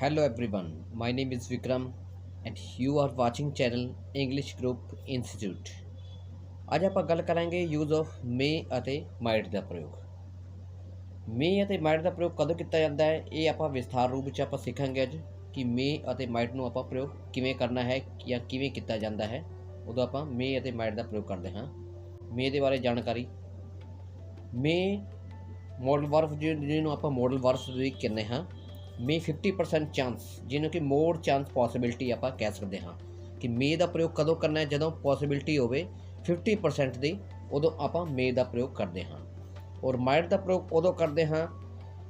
Hello everyone, my name is Vikram and you are watching channel English Group Institute। ਅੱਜ ਆਪਾਂ ਗੱਲ ਕਰਾਂਗੇ use of ਮੇ ਅਤੇ might ਦਾ ਪ੍ਰਯੋਗ। ਮੇ ਅਤੇ ਮਾਈਟ ਦਾ ਪ੍ਰਯੋਗ ਕਦੋਂ ਕੀਤਾ ਜਾਂਦਾ ਹੈ, ਇਹ ਆਪਾਂ ਵਿਸਥਾਰ ਰੂਪ ਵਿੱਚ ਆਪਾਂ ਸਿੱਖਾਂਗੇ ਅੱਜ ਕਿ ਮੇ ਅਤੇ ਮਾਈਟ ਨੂੰ ਆਪਾਂ ਪ੍ਰਯੋਗ ਕਿਵੇਂ ਕਰਨਾ ਹੈ ਜਾਂ ਕਿਵੇਂ ਕੀਤਾ ਜਾਂਦਾ ਹੈ। ਉਦੋਂ ਆਪਾਂ ਮੇ ਅਤੇ ਮਾਈਟ ਦਾ ਪ੍ਰਯੋਗ ਕਰਦੇ ਹਾਂ। ਮੇ ਦੇ ਬਾਰੇ ਜਾਣਕਾਰੀ। ਮੇ ਮੋਡਲ ਵਰਬ ਜਿਹਨੂੰ ਆਪਾਂ ਮੋਡਲ ਵਰਬਸ ਵੀ ਕਹਿੰਦੇ ਹਾਂ। ਮੇ 50% ਚਾਂਸ, ਜਿਹਨੂੰ ਕਿ ਮੋਰ ਚਾਂਸ ਪੋਸੀਬਿਲਿਟੀ ਆਪਾਂ ਕਹਿ ਸਕਦੇ ਹਾਂ ਕਿ ਮੇ ਦਾ ਪ੍ਰਯੋਗ ਕਦੋਂ ਕਰਨਾ ਹੈ, ਜਦੋਂ ਪੋਸੀਬਿਲਿਟੀ ਹੋਵੇ 50% ਦੀ, ਉਦੋਂ ਆਪਾਂ ਮੇ ਦਾ ਪ੍ਰਯੋਗ ਕਰਦੇ ਹਾਂ। ਔਰ ਮਾਈਟ ਦਾ ਪ੍ਰਯੋਗ ਉਦੋਂ ਕਰਦੇ ਹਾਂ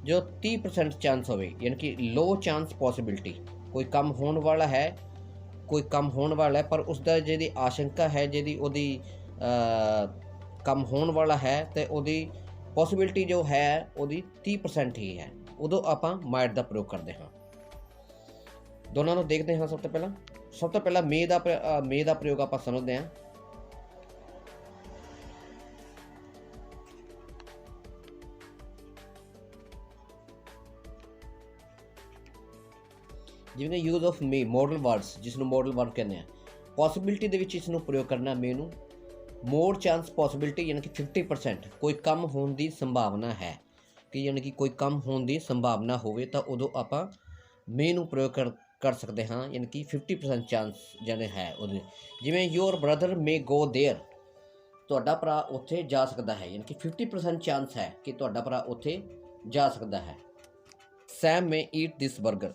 ਜਦੋਂ 30% ਚਾਂਸ ਹੋਵੇ, ਯਾਨੀ ਕਿ ਲੋ ਚਾਂਸ ਪੋਸੀਬਿਲਿਟੀ। ਕੋਈ ਕੰਮ ਹੋਣ ਵਾਲਾ ਹੈ ਪਰ ਉਸਦਾ ਜਿਹਦੀ ਆਸ਼ੰਕਾ ਹੈ, ਜਿਹਦੀ ਉਹਦੀ ਕੰਮ ਹੋਣ ਵਾਲਾ ਹੈ ਅਤੇ ਉਹਦੀ ਪੋਸੀਬਿਲਿਟੀ ਜੋ ਹੈ ਉਹਦੀ 30% ਹੀ ਹੈ, ਉਦੋਂ ਆਪਾਂ ਮਾਈਟ ਦਾ ਪ੍ਰਯੋਗ ਕਰਦੇ ਹਾਂ। ਦੋਨਾਂ ਨੂੰ ਦੇਖਦੇ ਹਾਂ। ਸਭ ਤੋਂ ਪਹਿਲਾਂ ਮੇ ਦਾ ਪ੍ਰਯੋਗ ਆਪਾਂ ਸਮਝਦੇ ਹਾਂ। ਜਿਵੇਂ use of may modal words, ਜਿਸ ਨੂੰ ਮੋਡਲ ਵਰਡ ਕਹਿੰਦੇ ਆ। ਪੋਸੀਬਿਲਿਟੀ ਦੇ ਵਿੱਚ ਇਸ ਨੂੰ ਪ੍ਰਯੋਗ ਕਰਨਾ ਮੇ ਨੂੰ। ਮੋਰ ਚਾਂਸ ਪੋਸੀਬਿਲਿਟੀ ਯਾਨੀ ਕਿ 50% ਕੋਈ ਕੰਮ ਹੋਣ ਦੀ ਸੰਭਾਵਨਾ ਹੈ, ਕਿ ਯਾਨੀ ਕਿ ਕੋਈ ਕੰਮ ਹੋਣ ਦੀ ਸੰਭਾਵਨਾ ਹੋਵੇ ਤਾਂ ਉਦੋਂ ਆਪਾਂ ਮੇ ਨੂੰ ਪ੍ਰਯੋਗ ਕਰ ਸਕਦੇ ਹਾਂ, ਯਾਨੀ ਕਿ 50% ਚਾਂਸ ਜਿਹੜੇ ਹੈ ਉਹਦੇ। ਜਿਵੇਂ your brother may go there, ਤੁਹਾਡਾ ਭਰਾ ਉੱਥੇ ਜਾ ਸਕਦਾ ਹੈ, ਯਾਨੀ ਕਿ 50% ਚਾਂਸ ਹੈ ਕਿ ਤੁਹਾਡਾ ਭਰਾ ਉੱਥੇ ਜਾ ਸਕਦਾ ਹੈ। Sam may eat this burger,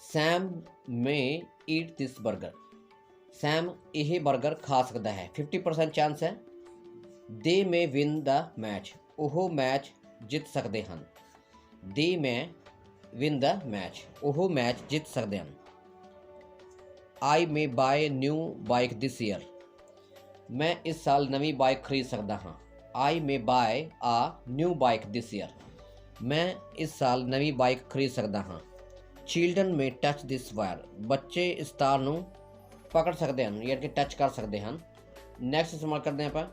Sam may eat this burger, Sam ਇਹ ਬਰਗਰ ਖਾ ਸਕਦਾ ਹੈ, 50% ਚਾਂਸ ਹੈ। They may win the match, ਉਹ ਮੈਚ ਜਿੱਤ ਸਕਦੇ ਹਨ। They may win the match, ਉਹ ਮੈਚ ਜਿੱਤ ਸਕਦੇ ਹਨ। I may buy new bike this year, ਮੈਂ ਇਸ ਸਾਲ ਨਵੀਂ ਬਾਈਕ ਖਰੀਦ ਸਕਦਾ ਹਾਂ। I may buy a new bike this year, ਮੈਂ ਇਸ ਸਾਲ ਨਵੀਂ ਬਾਈਕ ਖਰੀਦ ਸਕਦਾ ਹਾਂ। ਚਿਲਡਰਨ ਮੇ ਟੱਚ ਦਿਸ ਵਾਇਰ, ਬੱਚੇ ਇਸ ਤਾਰ ਨੂੰ ਪਕੜ ਸਕਦੇ ਹਨ, ਯਾਨੀ ਕਿ ਟੱਚ ਕਰ ਸਕਦੇ ਹਨ। ਨੈਕਸਟ ਇਸਤੇਮਾਲ ਕਰਦੇ ਹਾਂ ਆਪਾਂ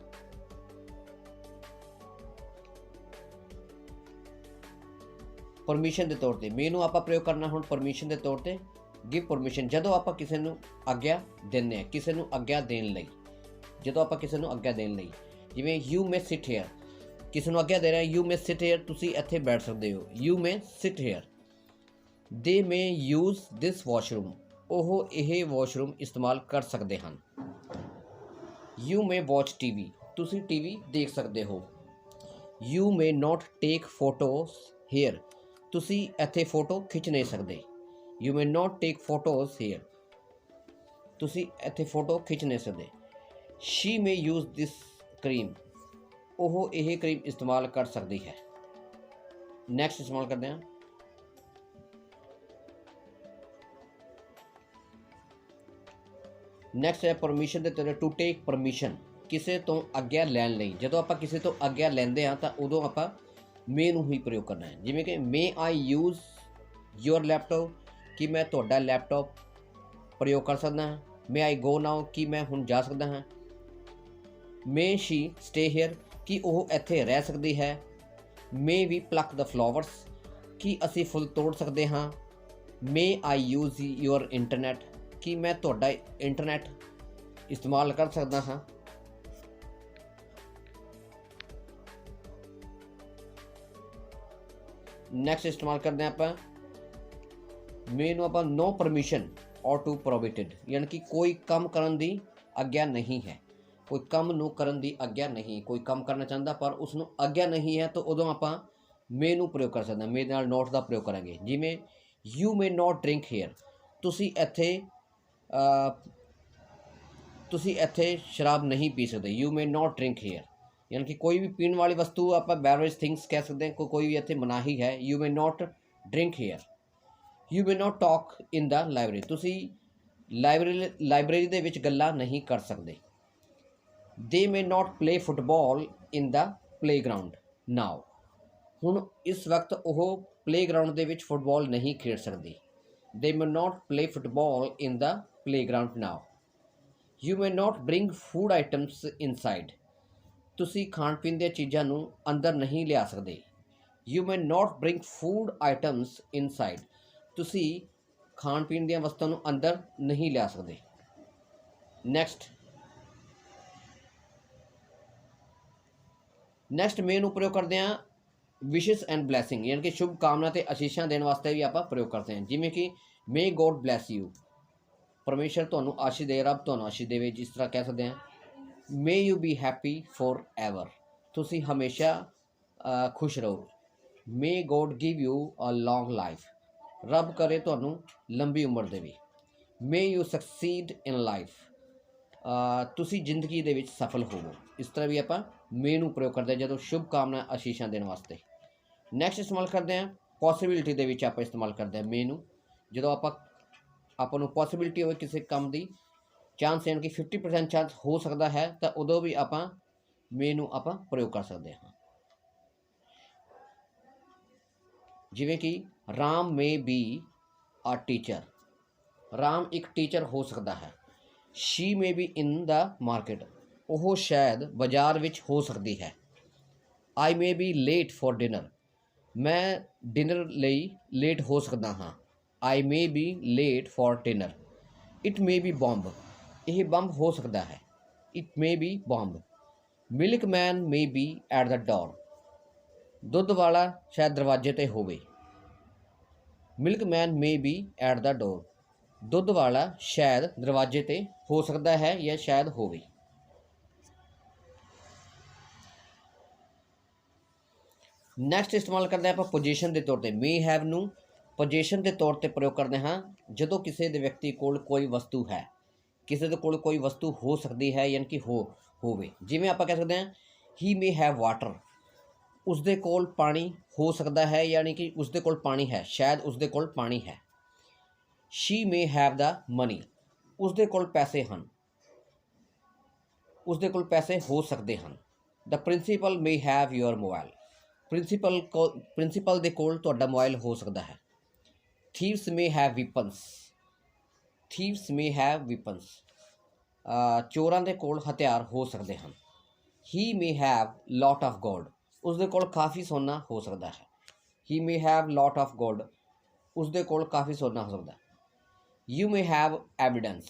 ਪਰਮਿਸ਼ਨ ਦੇ ਤੌਰ ਤੇ। ਮੇ ਨੂੰ ਆਪਾਂ ਪ੍ਰਯੋਗ ਕਰਨਾ ਹੁਣ ਪਰਮਿਸ਼ਨ ਦੇ ਤੌਰ ਤੇ। ਗਿਵ ਪਰਮਿਸ਼ਨ, ਜਦੋਂ ਆਪਾਂ ਕਿਸੇ ਨੂੰ ਆਗਿਆ ਦਿੰਦੇ ਹਾਂ, ਕਿਸੇ ਨੂੰ ਆਗਿਆ ਦੇਣ ਲਈ, ਜਦੋਂ ਆਪਾਂ ਕਿਸੇ ਨੂੰ ਆਗਿਆ ਦੇਣ ਲਈ। ਜਿਵੇਂ ਯੂ ਮੇ ਸਿਟ ਹੇਅਰ, ਕਿਸੇ ਨੂੰ ਆਗਿਆ ਦੇ ਰਿਹਾ, ਯੂ ਮੇ ਸਿਟ ਹੇਅਰ, ਤੁਸੀਂ ਇੱਥੇ ਬੈਠ ਸਕਦੇ ਹੋ, ਯੂ ਮੇ ਸਿਟ ਹੇਅਰ। ਦੇ ਮੇ ਯੂਜ਼ ਦਿਸ ਵਾਸ਼ਰੂਮ, ਉਹ ਇਹ ਵਾਸ਼ਰੂਮ ਇਸਤੇਮਾਲ ਕਰ ਸਕਦੇ ਹਨ। ਯੂ ਮੇ ਵਾਚ ਟੀਵੀ, ਤੁਸੀਂ ਟੀਵੀ ਦੇਖ ਸਕਦੇ ਹੋ। You may not take photos here, ਤੁਸੀਂ ਇੱਥੇ ਫੋਟੋ ਖਿੱਚ ਨਹੀਂ ਸਕਦੇ। You may not take photos here, ਤੁਸੀਂ ਇੱਥੇ ਫੋਟੋ ਖਿੱਚ ਨਹੀਂ ਸਕਦੇ। She may use this cream, ਉਹ ਇਹ ਕਰੀਮ ਇਸਤੇਮਾਲ ਕਰ ਸਕਦੀ ਹੈ। ਨੈਕਸਟ ਇਸਤੇਮਾਲ ਕਰਦੇ ਹਾਂ ਨੈਕਸਟ ਹੈ ਪਰਮਿਸ਼ਨ ਦੇ ਤੌਰ ਟੂ ਟੇਕ ਪਰਮਿਸ਼ਨ, ਕਿਸੇ ਤੋਂ ਆਗਿਆ ਲੈਣ ਲਈ। ਜਦੋਂ ਆਪਾਂ ਕਿਸੇ ਤੋਂ ਆਗਿਆ ਲੈਂਦੇ ਹਾਂ ਤਾਂ ਉਦੋਂ ਆਪਾਂ ਮੇ ਨੂੰ ਹੀ ਪ੍ਰਯੋਗ ਕਰਨਾ ਹੈ। ਜਿਵੇਂ ਕਿ ਮੇ ਆਈ ਯੂਜ਼ ਯੂਅਰ ਲੈਪਟੋਪ, ਕਿ ਮੈਂ ਤੁਹਾਡਾ ਲੈਪਟਾਪ ਪ੍ਰਯੋਗ ਕਰ ਸਕਦਾ ਹਾਂ। ਮੇ ਆਈ ਗੋ ਨਾਓ, ਕਿ ਮੈਂ ਹੁਣ ਜਾ ਸਕਦਾ ਹਾਂ। ਮੇ ਸ਼ੀ ਸਟੇ ਹੇਅਰ, ਕਿ ਉਹ ਇੱਥੇ ਰਹਿ ਸਕਦੀ ਹੈ। ਮੇ ਵੀ ਪਲੱਕ ਦ ਫਲਾਵਰਸ, ਕਿ ਅਸੀਂ ਫੁੱਲ ਤੋੜ ਸਕਦੇ ਹਾਂ। ਮੇ ਆਈ ਯੂਜ਼ ਯੂਅਰ ਇੰਟਰਨੈਟ, ਕਿ ਮੈਂ ਤੁਹਾਡਾ ਇੰਟਰਨੈਟ ਇਸਤੇਮਾਲ ਕਰ ਸਕਦਾ ਹਾਂ। ਨੈਕਸਟ ਇਸਤੇਮਾਲ ਕਰਦੇ ਹਾਂ ਆਪਾਂ ਮੇ ਨੂੰ ਆਪਾਂ ਨੋ ਪਰਮਿਸ਼ਨ ਔਰ ਟੂ ਪ੍ਰੋਹਿਬਿਟਡ, ਯਾਨੀ ਕਿ ਕੋਈ ਕੰਮ ਕਰਨ ਦੀ ਆਗਿਆ ਨਹੀਂ ਹੈ, ਕੋਈ ਕੰਮ ਨੂੰ ਕਰਨ ਦੀ ਆਗਿਆ ਨਹੀਂ। ਕੋਈ ਕੰਮ ਕਰਨਾ ਚਾਹੁੰਦਾ ਪਰ ਉਸ ਨੂੰ ਆਗਿਆ ਨਹੀਂ ਹੈ, ਤਾਂ ਉਦੋਂ ਆਪਾਂ ਮੇ ਨੂੰ ਪ੍ਰਯੋਗ ਕਰ ਸਕਦੇ ਹਾਂ। ਮੇ ਦੇ ਨਾਲ ਨੋਟ ਦਾ ਪ੍ਰਯੋਗ ਕਰਾਂਗੇ। ਜਿਵੇਂ you may not drink here, ਤੁਸੀਂ ਇੱਥੇ ਸ਼ਰਾਬ ਨਹੀਂ ਪੀ ਸਕਦੇ। You may not drink here, ਯਾਨੀ ਕਿ ਕੋਈ ਵੀ ਪੀਣ ਵਾਲੀ ਵਸਤੂ ਆਪਾਂ ਬੈਵਰੇਜ ਥਿੰਗਸ ਕਹਿ ਸਕਦੇ ਹਾਂ, ਕੋਈ ਵੀ ਇੱਥੇ ਮਨਾਹੀ ਹੈ। You may not drink here. You may not talk in the library, ਤੁਸੀਂ ਲਾਇਬ੍ਰੇਰੀ ਦੇ ਵਿੱਚ ਗੱਲਾਂ ਨਹੀਂ ਕਰ ਸਕਦੇ। They may not play football in the playground now, ਹੁਣ ਇਸ ਵਕਤ ਉਹ ਪਲੇਗਰਾਊਂਡ ਦੇ ਵਿੱਚ ਫੁੱਟਬਾਲ ਨਹੀਂ ਖੇਡ ਸਕਦੀ। They may not play football in the playground now. You may not bring food items inside, ਤੁਸੀਂ ਖਾਣ ਪੀਣ ਦੀਆਂ ਚੀਜ਼ਾਂ ਨੂੰ ਅੰਦਰ ਨਹੀਂ ਲਿਆ ਸਕਦੇ। You may not bring food items inside, ਤੁਸੀਂ ਖਾਣ ਪੀਣ ਦੀਆਂ ਵਸਤਾਂ ਨੂੰ ਅੰਦਰ ਨਹੀਂ ਲਿਆ ਸਕਦੇ। ਨੈਕਸਟ ਮੇ ਨੂੰ ਪ੍ਰਯੋਗ ਕਰਦੇ ਹਾਂ ਵਿਸ਼ਸ ਐਂਡ ਬਲੈਸਿੰਗ, ਯਾਨੀ ਕਿ ਸ਼ੁਭ ਕਾਮਨਾ ਤੇ ਆਸ਼ੀਸ਼ਾਂ ਦੇਣ ਵਾਸਤੇ ਵੀ ਆਪਾਂ ਪ੍ਰਯੋਗ ਕਰਦੇ ਹਾਂ। ਜਿਵੇਂ ਕਿ ਮੇ ਗੋਡ ਬਲੈਸ ਯੂ, ਪਰਮੇਸ਼ਰ ਤੁਹਾਨੂੰ ਆਸ਼ੀਸ਼ ਦੇ, ਰੱਬ ਤੁਹਾਨੂੰ ਆਸ਼ੀਸ਼ ਦੇਵੇ, ਜਿਸ ਤਰ੍ਹਾਂ ਕਹਿ ਸਕਦੇ ਹਾਂ may you be happy forever, ਤੁਸੀਂ ਹਮੇਸ਼ਾ ਖੁਸ਼ ਰਹੋ। May God give you a long life, ਰੱਬ ਕਰੇ ਤੁਹਾਨੂੰ ਲੰਬੀ ਉਮਰ ਦੇਵੇ। May you succeed in life, ਤੁਸੀਂ ਜ਼ਿੰਦਗੀ ਦੇ ਵਿੱਚ ਸਫਲ ਹੋਵੋ। ਇਸ ਤਰ੍ਹਾਂ ਵੀ ਆਪਾਂ ਮੇ ਨੂੰ ਪ੍ਰਯੋਗ ਕਰਦੇ ਹਾਂ ਜਦੋਂ ਸ਼ੁਭ ਕਾਮਨਾ ਆਸ਼ੀਸ਼ਾਂ ਦੇਣ ਵਾਸਤੇ। ਨੈਕਸਟ ਇਸਤੇਮਾਲ ਕਰਦੇ ਹਾਂ ਪੋਸੀਬਿਲਿਟੀ ਦੇ ਵਿੱਚ, ਆਪਾਂ ਇਸਤੇਮਾਲ ਕਰਦੇ ਹਾਂ ਮੇ ਨੂੰ ਜਦੋਂ ਆਪਾਂ ਨੂੰ ਪੋਸੀਬਿਲਿਟੀ ਹੋਵੇ ਕਿਸੇ ਕੰਮ ਦੀ, ਚਾਂਸ ਯਾਨੀ ਕਿ 50% ਚਾਂਸ ਹੋ ਸਕਦਾ ਹੈ, ਤਾਂ ਉਦੋਂ ਵੀ ਆਪਾਂ ਮੇ ਨੂੰ ਆਪਾਂ ਪ੍ਰਯੋਗ ਕਰ ਸਕਦੇ ਹਾਂ। ਜਿਵੇਂ ਕਿ Ram may be a teacher, Ram ਇੱਕ ਟੀਚਰ ਹੋ ਸਕਦਾ ਹੈ। She may be in the market, ਉਹ ਸ਼ਾਇਦ ਬਾਜ਼ਾਰ ਵਿੱਚ ਹੋ ਸਕਦੀ ਹੈ। I may be late for dinner, ਮੈਂ ਡਿਨਰ ਲਈ ਲੇਟ ਹੋ ਸਕਦਾ ਹਾਂ। I may be late for dinner. It may be bomb, ਇਹ ਬੰਬ ਹੋ ਸਕਦਾ ਹੈ। It may be bomb. Milkman may be at the door, ਦੁੱਧ ਵਾਲਾ ਸ਼ਾਇਦ ਦਰਵਾਜ਼ੇ 'ਤੇ ਹੋਵੇ। Milkman may be at the door, ਦੁੱਧ ਵਾਲਾ ਸ਼ਾਇਦ ਦਰਵਾਜ਼ੇ 'ਤੇ ਹੋ ਸਕਦਾ ਹੈ ਜਾਂ ਸ਼ਾਇਦ ਹੋਵੇ। ਨੈਕਸਟ ਇਸਤੇਮਾਲ ਕਰਦੇ ਹਾਂ ਆਪਾਂ ਪੋਜੀਸ਼ਨ ਦੇ ਤੌਰ 'ਤੇ। ਮੇ ਹੈਵ ਨੂੰ ਪੋਜੀਸ਼ਨ ਦੇ ਤੌਰ 'ਤੇ ਪ੍ਰਯੋਗ ਕਰਦੇ ਹਾਂ ਜਦੋਂ ਕਿਸੇ ਦੇ ਵਿਅਕਤੀ ਕੋਲ ਕੋਈ ਵਸਤੂ ਹੈ, ਕਿਸੇ ਦੇ ਕੋਲ ਕੋਈ ਵਸਤੂ ਹੋ ਸਕਦੀ ਹੈ ਯਾਨੀ ਕਿ ਹੋਵੇ। ਜਿਵੇਂ ਆਪਾਂ ਕਹਿ ਸਕਦੇ ਹਾਂ ਹੀ ਮੇ ਹੈਵ ਵਾਟਰ, ਉਸਦੇ ਕੋਲ ਪਾਣੀ ਹੋ ਸਕਦਾ ਹੈ, ਯਾਨੀ ਕਿ ਉਸਦੇ ਕੋਲ ਪਾਣੀ ਹੈ, ਸ਼ਾਇਦ ਉਸਦੇ ਕੋਲ ਪਾਣੀ ਹੈ। She may have the money, ਉਸਦੇ ਕੋਲ ਪੈਸੇ ਹਨ, ਉਸਦੇ ਕੋਲ ਪੈਸੇ ਹੋ ਸਕਦੇ ਹਨ। The principal may have your mobile, principal ਦੇ ਕੋਲ ਤੁਹਾਡਾ ਮੋਬਾਈਲ ਹੋ ਸਕਦਾ ਹੈ। ਥੀਵਸ ਮੇ ਹੈਵ ਵੀਪਨਸ, ਥੀਵਸ ਮੇ ਹੈਵ ਵੀਪਨਸ, ਚੋਰਾਂ ਦੇ ਕੋਲ ਹਥਿਆਰ ਹੋ ਸਕਦੇ ਹਨ। ਹੀ may have lot of gold, ਉਸਦੇ ਕੋਲ ਕਾਫੀ ਸੋਨਾ ਹੋ ਸਕਦਾ ਹੈ। ਹੀ may have lot of gold, ਉਸਦੇ ਕੋਲ ਕਾਫੀ ਸੋਨਾ ਹੋ ਸਕਦਾ ਹੈ। ਯੂ ਮੇ ਹੈਵ ਐਵੀਡੈਂਸ,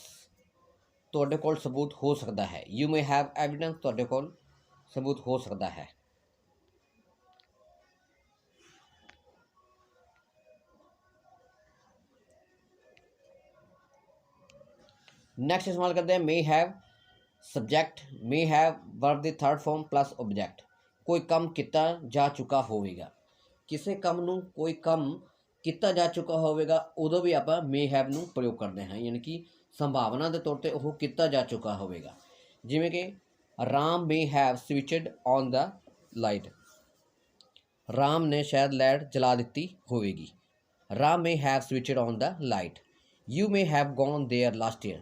ਤੁਹਾਡੇ ਕੋਲ ਸਬੂਤ ਹੋ ਸਕਦਾ ਹੈ। ਯੂ ਮੇ ਹੈਵ ਐਵੀਡੈਂਸ, ਤੁਹਾਡੇ ਕੋਲ ਸਬੂਤ ਹੋ ਸਕਦਾ ਹੈ। ਨੈਕਸਟ ਇਸਤੇਮਾਲ ਕਰਦੇ हैं may have subject, may have verb the third form plus object, ਕੋਈ ਕੰਮ ਕੀਤਾ ਜਾ ਚੁੱਕਾ ਹੋਵੇਗਾ। ਕਿਸੇ ਕੰਮ ਨੂੰ ਕੋਈ ਕੰਮ ਕੀਤਾ ਜਾ ਚੁੱਕਾ ਹੋਵੇਗਾ ਉਦੋਂ ਵੀ ਆਪਾਂ मे हैव ਨੂੰ ਪ੍ਰਯੋਗ ਕਰਦੇ ਹਾਂ, ਯਾਨੀ ਕਿ ਸੰਭਾਵਨਾ ਦੇ ਤੌਰ 'ਤੇ ਉਹ ਕੀਤਾ ਜਾ ਚੁੱਕਾ ਹੋਵੇਗਾ। ਜਿਵੇਂ ਕਿ Ram may have switched on the light, Ram ਨੇ ਸ਼ਾਇਦ ਲਾਈਟ ਜਲਾ ਦਿੱਤੀ ਹੋਵੇਗੀ। Ram may have switched on the light. You may have gone there last year,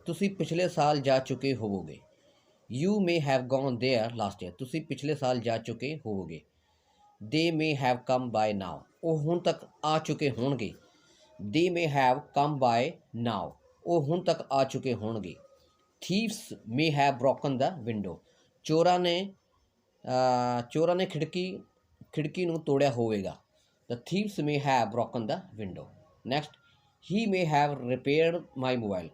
ਤੁਸੀਂ ਪਿਛਲੇ ਸਾਲ ਜਾ ਚੁੱਕੇ ਹੋਵੋਗੇ। You may have gone there last year, ਤੁਸੀਂ ਪਿਛਲੇ ਸਾਲ ਜਾ ਚੁੱਕੇ ਹੋਵੋਗੇ। ਦੇ ਮੇ ਹੈਵ ਕਮ ਬਾਏ ਨਾਓ, ਉਹ ਹੁਣ ਤੱਕ ਆ ਚੁੱਕੇ ਹੋਣਗੇ। ਦੇ ਮੇ ਹੈਵ ਕਮ ਬਾਏ ਨਾਓ, ਉਹ ਹੁਣ ਤੱਕ ਆ ਚੁੱਕੇ ਹੋਣਗੇ। Thieves may have broken the window, ਚੋਰਾਂ ਨੇ ਖਿੜਕੀ ਨੂੰ ਤੋੜਿਆ ਹੋਵੇਗਾ। The thieves may have broken the window. Next, he may have repaired my mobile,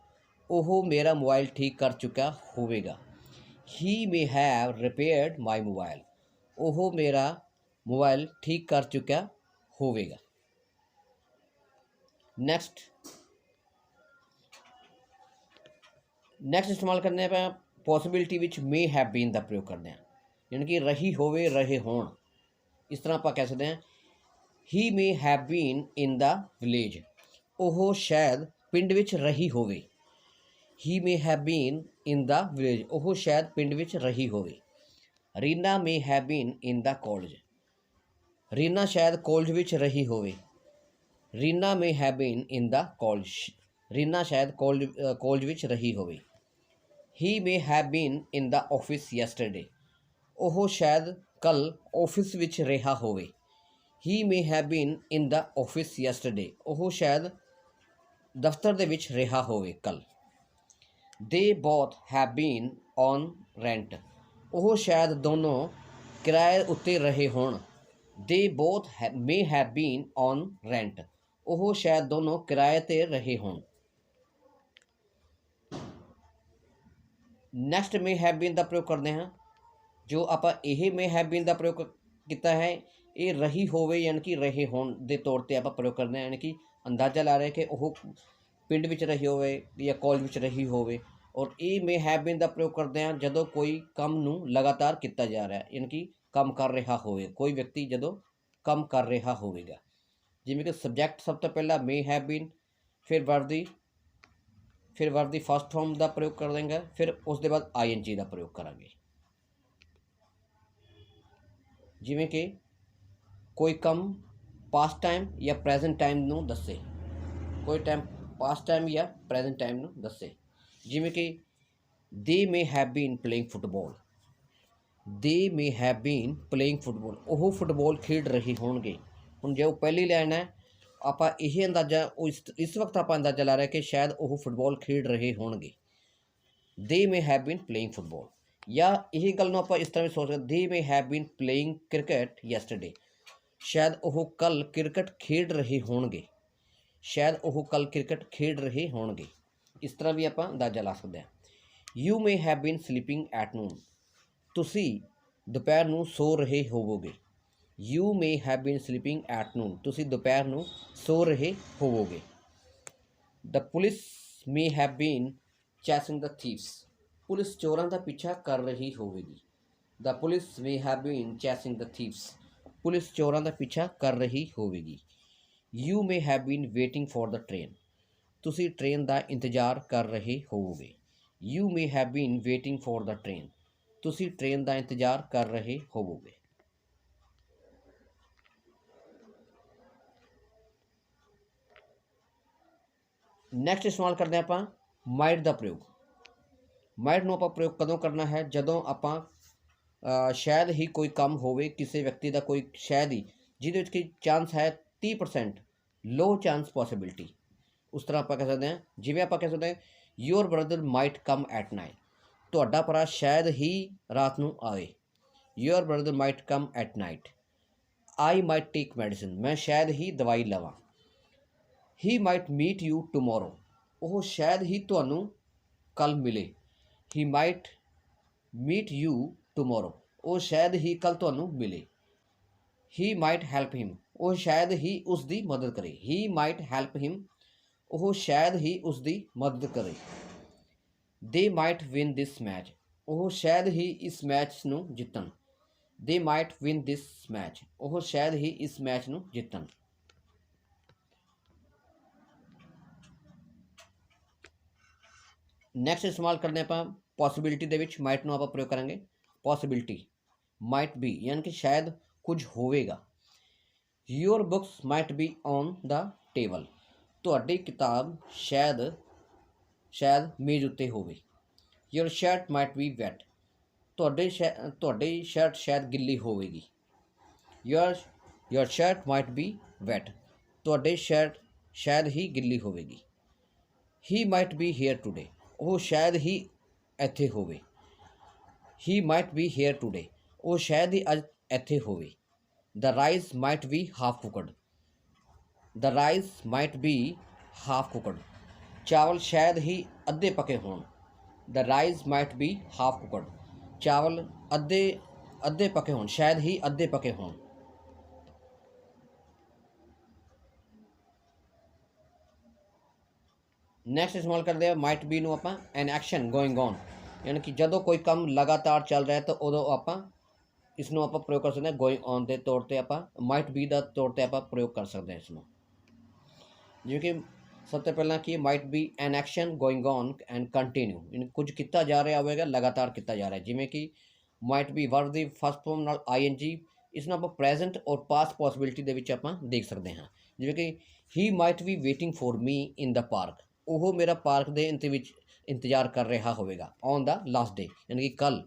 ਉਹ ਮੇਰਾ ਮੋਬਾਈਲ ਠੀਕ ਕਰ ਚੁੱਕਾ ਹੋਵੇਗਾ। ਹੀ may have repaired my mobile, ਉਹ ਮੇਰਾ ਮੋਬਾਈਲ ਠੀਕ ਕਰ ਚੁੱਕਿਆ ਹੋਵੇਗਾ। ਨੈਕਸਟ ਇਸਤੇਮਾਲ ਕਰਦੇ ਆਪਾਂ ਪੋਸੀਬਿਲਿਟੀ ਵਿੱਚ ਮੇ ਹੈਵ ਬੀਨ ਦਾ ਪ੍ਰਯੋਗ ਕਰਦੇ ਹਾਂ, ਯਾਨੀ ਕਿ ਰਹੀ ਹੋਵੇ, ਰਹੇ ਹੋਣ। ਇਸ ਤਰ੍ਹਾਂ ਆਪਾਂ ਕਹਿ ਸਕਦੇ ਹਾਂ ਹੀ may have been in the village, ਉਹ ਸ਼ਾਇਦ ਪਿੰਡ ਵਿੱਚ ਰਹੀ ਹੋਵੇ। He may have been in the village, ਉਹ ਸ਼ਾਇਦ ਪਿੰਡ ਵਿੱਚ ਰਹੀ ਹੋਵੇ। Reena may have been in the college, Reena ਸ਼ਾਇਦ ਕਾਲਜ ਵਿੱਚ ਰਹੀ ਹੋਵੇ। Reena may have been in the college, Reena ਸ਼ਾਇਦ ਕਾਲਜ ਵਿੱਚ ਰਹੀ ਹੋਵੇ। He may have been in the office yesterday, ਉਹ ਸ਼ਾਇਦ ਕੱਲ੍ਹ ਆਫਿਸ ਵਿੱਚ ਰਿਹਾ ਹੋਵੇ। He may have been in the office yesterday, ਉਹ ਸ਼ਾਇਦ ਦਫ਼ਤਰ ਦੇ ਵਿੱਚ ਰਿਹਾ ਹੋਵੇ ਕੱਲ੍ਹ। They both have been on rent, ਉਹ ਸ਼ਾਇਦ ਦੋਨੋਂ ਕਿਰਾਏ ਉੱਤੇ ਰਹੇ ਹੋਣ। They both may have been on rent, ਉਹ ਸ਼ਾਇਦ ਦੋਨੋਂ ਕਿਰਾਏ ਤੇ ਰਹੇ ਹੋਣ। ਨੈਕਸਟ ਮੇ ਹੈਵ ਬੀਨ ਦਾ ਪ੍ਰਯੋਗ ਕਰਦੇ ਹਾਂ। ਜੋ ਆਪਾਂ ਇਹ ਮੇ ਹੈਵ ਬੀਨ ਦਾ ਪ੍ਰਯੋਗ ਕੀਤਾ ਹੈ, ਇਹ ਰਹੀ ਹੋਵੇ ਯਾਨੀ ਕਿ ਰਹੇ ਹੋਣ ਦੇ ਤੌਰ 'ਤੇ ਆਪਾਂ ਪ੍ਰਯੋਗ ਕਰਦੇ ਹਾਂ, ਯਾਨੀ ਕਿ ਅੰਦਾਜ਼ਾ ਲਾ ਰਹੇ ਕਿ ਉਹ ਪਿੰਡ ਵਿੱਚ ਰਹੀ ਹੋਵੇ ਜਾਂ ਕਾਲਜ ਵਿੱਚ ਰਹੀ ਹੋਵੇ। ਔਰ ਇਹ ਮੇ ਹੈਵ ਬੀਨ ਦਾ ਪ੍ਰਯੋਗ ਕਰਦੇ ਹਾਂ ਜਦੋਂ ਕੋਈ ਕੰਮ ਨੂੰ ਲਗਾਤਾਰ ਕੀਤਾ ਜਾ ਰਿਹਾ, ਯਾਨੀ ਕਿ ਕੰਮ ਕਰ ਰਿਹਾ ਹੋਵੇ, ਕੋਈ ਵਿਅਕਤੀ ਜਦੋਂ ਕੰਮ ਕਰ ਰਿਹਾ ਹੋਵੇਗਾ। ਜਿਵੇਂ ਕਿ ਸਬਜੈਕਟ ਸਭ ਤੋਂ ਪਹਿਲਾਂ ਮੇ ਹੈਵ ਬੀਨ, ਫਿਰ ਵਰਬ ਦੀ ਫਸਟ ਫਾਰਮ ਦਾ ਪ੍ਰਯੋਗ ਕਰ ਦੇਂਗੇ, ਫਿਰ ਉਸ ਦੇ ਬਾਅਦ ING ਦਾ ਪ੍ਰਯੋਗ ਕਰਾਂਗੇ। ਜਿਵੇਂ ਕਿ ਕੋਈ ਕੰਮ ਪਾਸਟ ਟਾਈਮ ਜਾਂ ਪ੍ਰੈਜ਼ੈਂਟ ਟਾਈਮ ਨੂੰ ਦੱਸੇ, ਕੋਈ ਟਾਈਮ ਪਾਸਟ ਟਾਈਮ ਜਾਂ ਪ੍ਰੈਜ਼ੈਂਟ ਟਾਈਮ ਨੂੰ ਦੱਸੇ। ਜਿਵੇਂ ਕਿ ਦੇ may have been playing football, ਦੇ may have been playing football, ਉਹ ਫੁੱਟਬਾਲ ਖੇਡ ਰਹੇ ਹੋਣਗੇ। ਹੁਣ ਜੇ ਉਹ ਪਹਿਲੀ ਲਾਈਨ ਹੈ, ਆਪਾਂ ਇਹ ਅੰਦਾਜ਼ਾ ਇਸ ਵਕਤ ਆਪਾਂ ਅੰਦਾਜ਼ਾ ਲਾ ਰਹੇ ਕਿ ਸ਼ਾਇਦ ਉਹ ਫੁੱਟਬਾਲ ਖੇਡ ਰਹੇ ਹੋਣਗੇ। ਦੇ may have been playing football. ਜਾਂ ਇਹ ਗੱਲ ਨੂੰ ਆਪਾਂ ਇਸ ਤਰ੍ਹਾਂ ਵੀ ਸੋਚ ਸਕਦੇ, they may have been playing cricket yesterday, ਸ਼ਾਇਦ ਉਹ ਕੱਲ੍ਹ ਕ੍ਰਿਕਟ ਖੇਡ ਰਹੇ ਹੋਣਗੇ, ਸ਼ਾਇਦ ਉਹ ਕੱਲ੍ਹ ਕ੍ਰਿਕਟ ਖੇਡ ਰਹੇ ਹੋਣਗੇ। ਇਸ ਤਰ੍ਹਾਂ ਵੀ ਆਪਾਂ ਅੰਦਾਜ਼ਾ ਲਾ ਸਕਦੇ ਹਾਂ। You may have been sleeping at noon, ਤੁਸੀਂ ਦੁਪਹਿਰ ਨੂੰ ਸੋ ਰਹੇ ਹੋਵੋਗੇ। You may have been sleeping at noon, ਤੁਸੀਂ ਦੁਪਹਿਰ ਨੂੰ ਸੋ ਰਹੇ ਹੋਵੋਗੇ। The police may have been chasing the thieves, police ਚੋਰਾਂ ਦਾ ਪਿੱਛਾ ਕਰ ਰਹੀ ਹੋਵੇਗੀ। The police may have been chasing the thieves, police ਚੋਰਾਂ ਦਾ ਪਿੱਛਾ ਕਰ ਰਹੀ ਹੋਵੇਗੀ। You may have been waiting for the train, ਤੁਸੀਂ ਟ੍ਰੇਨ ਦਾ ਇੰਤਜ਼ਾਰ ਕਰ ਰਹੇ ਹੋਵੋਗੇ। You may have been waiting for the train, ਤੁਸੀਂ ਟ੍ਰੇਨ ਦਾ ਇੰਤਜ਼ਾਰ ਕਰ ਰਹੇ ਹੋਵੋਗੇ। ਨੈਕਸਟ ਇਸਤੇਮਾਲ ਕਰਦੇ ਹਾਂ ਆਪਾਂ ਮਾਈਟ ਦਾ ਪ੍ਰਯੋਗ। ਮਾਈਟ ਨੂੰ ਆਪਾਂ ਪ੍ਰਯੋਗ ਕਦੋਂ ਕਰਨਾ ਹੈ? ਜਦੋਂ ਆਪਾਂ ਸ਼ਾਇਦ ਹੀ ਕੋਈ ਕੰਮ ਹੋਵੇ, ਕਿਸੇ ਵਿਅਕਤੀ ਦਾ ਕੋਈ ਸ਼ਾਇਦ ਹੀ, ਜਿਹਦੇ ਵਿੱਚ ਕਿ ਚਾਂਸ ਹੈ 30%, ਲੋ ਚਾਂਸ ਪੋਸੀਬਿਲਿਟੀ, ਉਸ ਤਰ੍ਹਾਂ ਆਪਾਂ ਕਹਿ ਸਕਦੇ ਹਾਂ। ਜਿਵੇਂ ਆਪਾਂ ਕਹਿ ਸਕਦੇ ਹਾਂ your brother might come at night, ਤੁਹਾਡਾ ਭਰਾ ਸ਼ਾਇਦ ਹੀ ਰਾਤ ਨੂੰ ਆਵੇ। Your brother might come at night. I might take medicine, ਮੈਂ ਸ਼ਾਇਦ ਹੀ ਦਵਾਈ ਲਵਾਂ। He might meet you tomorrow, ਉਹ ਸ਼ਾਇਦ ਹੀ ਤੁਹਾਨੂੰ ਕੱਲ੍ਹ ਮਿਲੇ। He might meet you tomorrow, ਉਹ ਸ਼ਾਇਦ ਹੀ ਕੱਲ੍ਹ ਤੁਹਾਨੂੰ ਮਿਲੇ। ਹੀ ਮਾਈਟ ਹੈਲਪ ਹਿਮ, ਉਹ ਸ਼ਾਇਦ ਹੀ ਉਸ ਦੀ ਮਦਦ ਕਰੇ। ਹੀ ਮਾਈਟ ਹੈਲਪ ਹਿਮ, ਉਹ ਸ਼ਾਇਦ ਹੀ ਉਸ ਦੀ ਮਦਦ ਕਰੇ। ਦੇ ਮਾਈਟ ਵਿਨ ਦਿਸ ਮੈਚ, ਉਹ ਸ਼ਾਇਦ ਹੀ ਇਸ ਮੈਚ ਨੂੰ ਜਿੱਤਣ। ਦੇ ਮਾਈਟ ਵਿਨ ਦਿਸ ਮੈਚ, ਉਹ ਸ਼ਾਇਦ ਹੀ ਇਸ ਮੈਚ ਨੂੰ ਜਿੱਤਣ। ਨੈਕਸਟ ਇਸਤੇਮਾਲ ਕਰਦੇ ਆਪਾਂ ਪੋਸੀਬਿਲਿਟੀ ਦੇ ਵਿੱਚ ਮਾਈਟ ਨੂੰ ਆਪਾਂ ਪ੍ਰਯੋਗ ਕਰਾਂਗੇ। ਪੋਸੀਬਿਲਿਟੀ ਮਾਈਟ ਬੀ, ਯਾਨੀ ਕਿ ਸ਼ਾਇਦ ਕੁਝ ਹੋਵੇਗਾ। Your books might be on the table, ਤੁਹਾਡੀ ਕਿਤਾਬ ਸ਼ਾਇਦ ਮੇਜ਼ ਉੱਤੇ ਹੋਵੇ। Your shirt might be wet, ਤੁਹਾਡੀ ਸ਼ਰਟ ਸ਼ਾਇਦ ਗਿੱਲੀ ਹੋਵੇਗੀ। Your shirt might be wet, ਤੁਹਾਡੀ ਸ਼ਰਟ ਸ਼ਾਇਦ ਹੀ ਗਿੱਲੀ ਹੋਵੇਗੀ। He might be here today, ਉਹ ਸ਼ਾਇਦ ਹੀ ਇੱਥੇ ਹੋਵੇ। He might be here today, ਉਹ ਸ਼ਾਇਦ ਹੀ ਅੱਜ ਇੱਥੇ ਹੋਵੇ। The rice might be half cooked, the rice might be half cooked, ਚਾਵਲ ਸ਼ਾਇਦ ਹੀ ਅੱਧੇ ਪਕੇ ਹੋਣ। The rice might be half cooked, ਚਾਵਲ ਅੱਧੇ ਪਕੇ ਹੋਣ, ਸ਼ਾਇਦ ਹੀ ਅੱਧੇ ਪਕੇ ਹੋਣ। ਨੈਕਸਟ ਇਸਤੇਮਾਲ ਕਰਦੇ ਹਾਂ ਮਾਈਟ ਬੀ ਨੂੰ ਆਪਾਂ ਐਨ ਐਕਸ਼ਨ ਗੋਇੰਗ ਔਨ, ਯਾਨੀ ਕਿ ਜਦੋਂ ਕੋਈ ਕੰਮ ਲਗਾਤਾਰ ਚੱਲ ਰਿਹਾ ਤਾਂ ਉਦੋਂ ਆਪਾਂ ਇਸ ਨੂੰ ਆਪਾਂ ਪ੍ਰਯੋਗ ਕਰ ਸਕਦੇ ਹਾਂ ਗੋਇੰਗ ਔਨ ਦੇ ਤੌਰ 'ਤੇ, ਆਪਾਂ ਮਾਈਟ ਬੀ ਦਾ ਤੌਰ 'ਤੇ ਆਪਾਂ ਪ੍ਰਯੋਗ ਕਰ ਸਕਦੇ ਹਾਂ ਇਸ ਨੂੰ। ਜਿਵੇਂ ਕਿ ਸਭ ਤੋਂ ਪਹਿਲਾਂ ਕੀ might be an action going on and continue, ਯਾਨੀ ਕੁਝ ਕੀਤਾ ਜਾ ਰਿਹਾ ਹੋਵੇਗਾ, ਲਗਾਤਾਰ ਕੀਤਾ ਜਾ ਰਿਹਾ। ਜਿਵੇਂ ਕਿ ਮਾਈਟ ਬੀ ਵਰਬ ਦੀ ਫਸਟ ਫਾਰਮ ਨਾਲ ING, ਇਸ ਨੂੰ ਆਪਾਂ ਪ੍ਰੈਜ਼ੈਂਟ ਔਰ ਪਾਸਟ ਪੋਸੀਬਿਲਿਟੀ ਦੇ ਵਿੱਚ ਆਪਾਂ ਦੇਖ ਸਕਦੇ ਹਾਂ। ਜਿਵੇਂ ਕਿ ਹੀ might B waiting for me in the park, ਉਹ ਮੇਰਾ ਪਾਰਕ ਦੇ ਵਿੱਚ ਇੰਤਜ਼ਾਰ ਕਰ ਰਿਹਾ ਹੋਵੇਗਾ। ਔਨ ਦਾ ਲਾਸਟ ਡੇ, ਯਾਨੀ ਕਿ ਕੱਲ੍ਹ।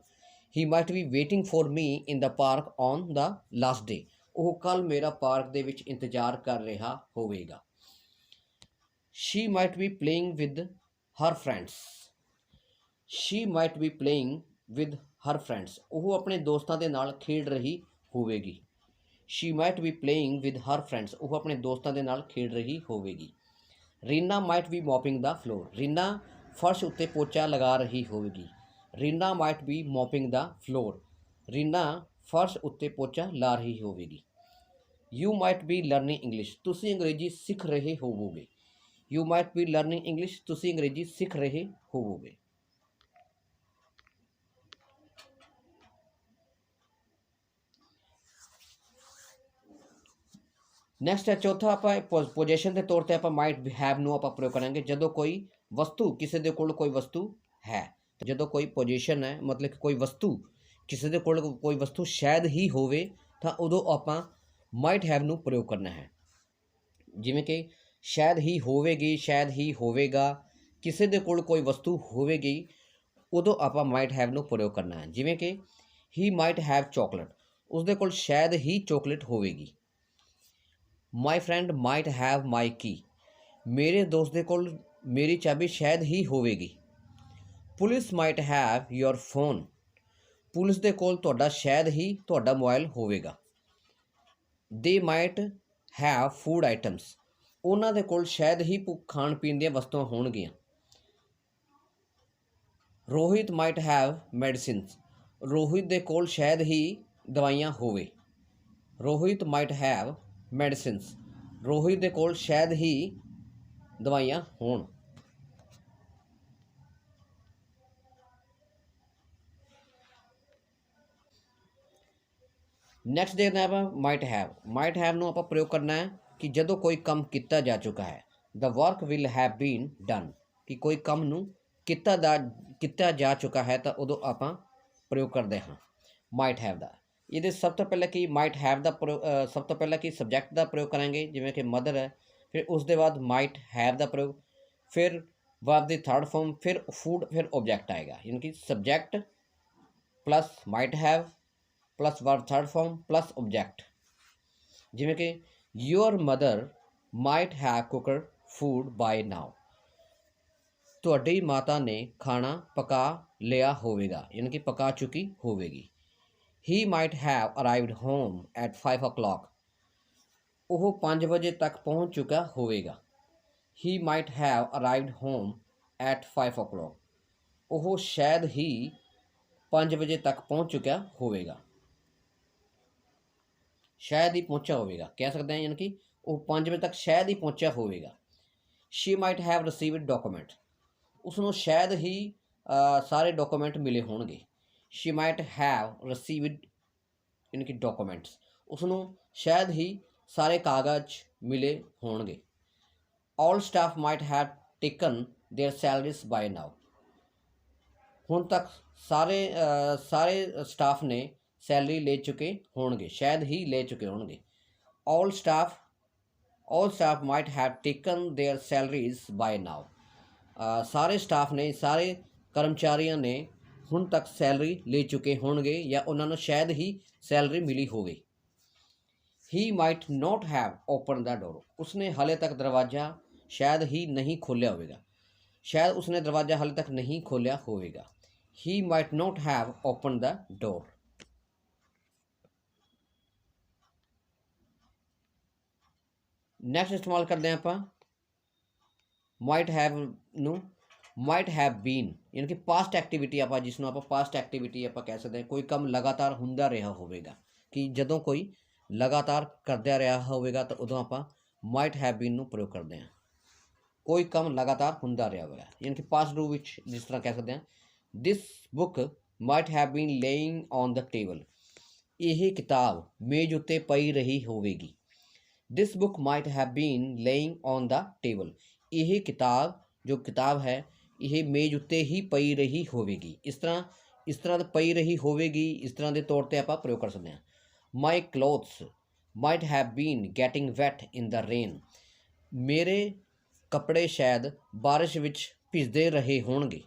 ਹੀ might B waiting for me in the park on the last day, ਉਹ ਕੱਲ੍ਹ ਮੇਰਾ ਪਾਰਕ ਦੇ ਵਿੱਚ ਇੰਤਜ਼ਾਰ ਕਰ ਰਿਹਾ ਹੋਵੇਗਾ। She might be playing with her friends, she might be playing with her friends, ਉਹ ਆਪਣੇ ਦੋਸਤਾਂ ਦੇ ਨਾਲ ਖੇਡ ਰਹੀ ਹੋਵੇਗੀ। She might be playing with her friends, वो अपने दोस्तों के नाल खेड रही होवेगी। Reena might be mopping the floor, Reena फर्श उत्ते पोचा लगा रही होवेगी। Reena might be mopping the floor, Reena फर्श उत्ते पोचा ला रही होवेगी। You might be learning English, तुसी अंग्रेजी सीख रहे होवोगे। You might be learning English, तुसी अंग्रेजी सीख रहे होवोगे। नैक्सट है चौथा, आप पोजेशन के तौर पर आप माइट हैव नू आप प्रयोग करेंगे जदों कोई वस्तु किसी के कोल कोई वस्तु है। जदों कोई पोजीशन है मतलब कि कोई वस्तु किसी के कोल कोई वस्तु शायद ही होवे तो उदों आप माइट हैव नू प्रयोग करना है। जिमें कि शायद ही होवेगी, शायद ही होवेगा, किसी के कोल कोई वस्तु होवेगी, उदों आप माइट हैव नू प्रयोग करना है। जिमें कि ही माइट हैव चॉकलेट, उसके कोल शायद ही चॉकलेट होवेगी। My friend might have my key, मेरे दोस्त के कोल मेरी चाबी शायद ही होवेगी। Police might have your phone, police के कोल तुहाडा शायद ही तुहाडा मोबाइल होवेगा। They might have food items, उन्हां दे कोल शायद ही खाण पीण दी वस्तुआं होणगियां। Rohit might have medicines, Rohit के कोल शायद ही दवाइयां होवे। Rohit might have medicines, Rohit के कोल शायद ही दवाइयां होण। नैक्सट देखना है आप माइट हैव। माइट हैव नू आप प्रयोग करना है कि जदों कोई काम किया जा चुका है। The work will have been done, कि कोई काम नू किया जा चुका है तो उदों आप प्रयोग करते हाँ माइट हैव दा। ये सब तो पहले कि माइट हैव दा सब तो पहले कि सबजैक्ट का प्रयोग करेंगे जिमें कि मदर है, फिर उसके बाद माइट हैव दा प्रयोग, फिर वर्ब दी थर्ड फॉर्म, फिर फूड, फिर ऑब्जैक्ट आएगा। यानी कि subject plus might have plus verb third form plus object. जिमें कि your mother might have cooked food by now, तुहाडी माता ने खाना पका लिया होवेगा, यानी कि पका चुकी होवेगी। He might have arrived home at 5 o'clock, वह 5 बजे तक पहुँच चुका होवेगा। He might have arrived home at 5 o'clock, वह शायद ही 5 बजे तक पहुँच चुका होवेगा। शायद ही पहुँचा होवेगा कह सकते हैं, यानी कि वह 5 बजे तक शायद ही पहुँचा होवेगा। She might have received document, उसनों शायद ही सारे डॉक्यूमेंट मिले होंगे। शी माइट हैव रिसीव्ड यानी कि डॉक्यूमेंट्स, उसनों शायद ही सारे कागज मिले होंगे। All staff might have taken their salaries by now, हुण तक सारे स्टाफ ने सैलरी ले चुके होंगे, शायद ही ले चुके होंगे। All staff might have taken their salaries by now, सारे स्टाफ ने सारे कर्मचारियों ने हुण तक सैलरी ले चुके होंगे या उन्होंने शायद ही सैलरी मिली होगी। He might not have open the door, उसने हाले तक दरवाज़ा शायद ही नहीं खोलिया होगा, शायद उसने दरवाज़ा हाले तक नहीं खोलिया होगा। He might not have open the door. Next इस्तेमाल करते हैं आप माइट हैव नू माइट हैव बीन, यानी कि पास्ट एक्टिविटी आप जिसनों आप पास्ट एक्टिविटी आप कह सकते हैं। कोई काम लगातार हुंदा रहा होगा, कि जदों कोई लगातार करदा रहा होगा तो उदों आप माइट हैव बीन नू प्रयोग करते हैं। कोई काम लगातार हुंदा रहा होगा, यानी कि पास्ट डू विच जिस तरह कह सकते हैं। This book might have been lying on the table, यह किताब मेज उत्ते पई रही होगी। This book might have been lying on the table, यह किताब जो किताब है यह मेज उत्ते ही पई रही होगी। इस तरह पई रही होगी, इस तरह के तौर पर आप प्रयोग कर सकते हैं। My clothes might have been getting wet in the rain, मेरे कपड़े शायद बारिश विच भिजते रहे होंगे।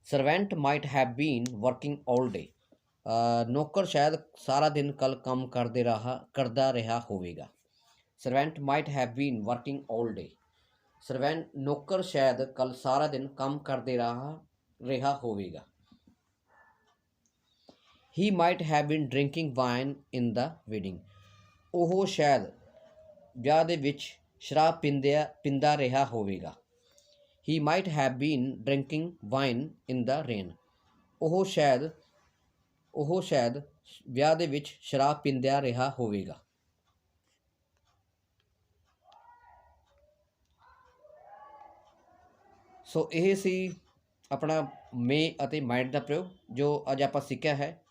Servant might have been working all day, नौकर शायद सारा दिन कल काम करदा रहा होगा। Servant might have been working all day, servant नौकर शायद कल सारा दिन काम करते रहा होगा। He might have been drinking wine in the wedding, ਉਹ ਸ਼ਾਇਦ ਵਿਆਹ ਦੇ ਵਿੱਚ ਸ਼ਰਾਬ ਪੀਂਦਾ ਰਿਹਾ ਹੋਵੇਗਾ। ਹੀ might have been drinking wine in the rain. ਉਹ ਸ਼ਾਇਦ ਵਿਆਹ ਦੇ ਵਿੱਚ ਸ਼ਰਾਬ ਪੀਂਦਾ ਰਿਹਾ ਹੋਵੇਗਾ। ਸੋ ਇਹ ਸੀ ਆਪਣਾ ਮੇ ਅਤੇ ਮਾਈਟ ਦਾ ਪ੍ਰਯੋਗ ਜੋ ਅੱਜ ਆਪਾਂ ਸਿੱਖਿਆ ਹੈ।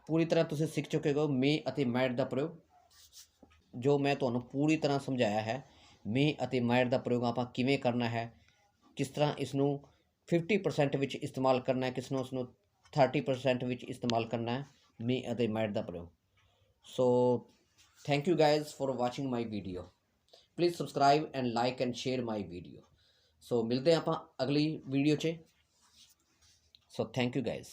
ਪੂਰੀ ਤਰ੍ਹਾਂ ਤੁਸੀਂ ਸਿੱਖ ਚੁੱਕੇ ਹੋ ਮੇ ਅਤੇ ਮਾਈਟ ਦਾ ਪ੍ਰਯੋਗ, ਜੋ ਮੈਂ ਤੁਹਾਨੂੰ ਪੂਰੀ ਤਰ੍ਹਾਂ ਸਮਝਾਇਆ ਹੈ। ਮੇ ਅਤੇ ਮਾਈਟ ਦਾ ਪ੍ਰਯੋਗ ਆਪਾਂ ਕਿਵੇਂ ਕਰਨਾ ਹੈ, ਕਿਸ ਤਰ੍ਹਾਂ ਇਸ ਨੂੰ 50% ਵਿੱਚ ਇਸਤੇਮਾਲ ਕਰਨਾ ਹੈ, ਕਿਸ ਨੂੰ ਉਸ ਨੂੰ 30% ਵਿੱਚ ਇਸਤੇਮਾਲ ਕਰਨਾ ਹੈ, ਮੇ ਅਤੇ ਮਾਈਟ ਦਾ ਪ੍ਰਯੋਗ। So thank you guys for watching my video. Please subscribe and like and share my video. So ਮਿਲਦੇ ਹਾਂ ਆਪਾਂ ਅਗਲੀ ਵੀਡੀਓ 'ਚ। So thank you guys.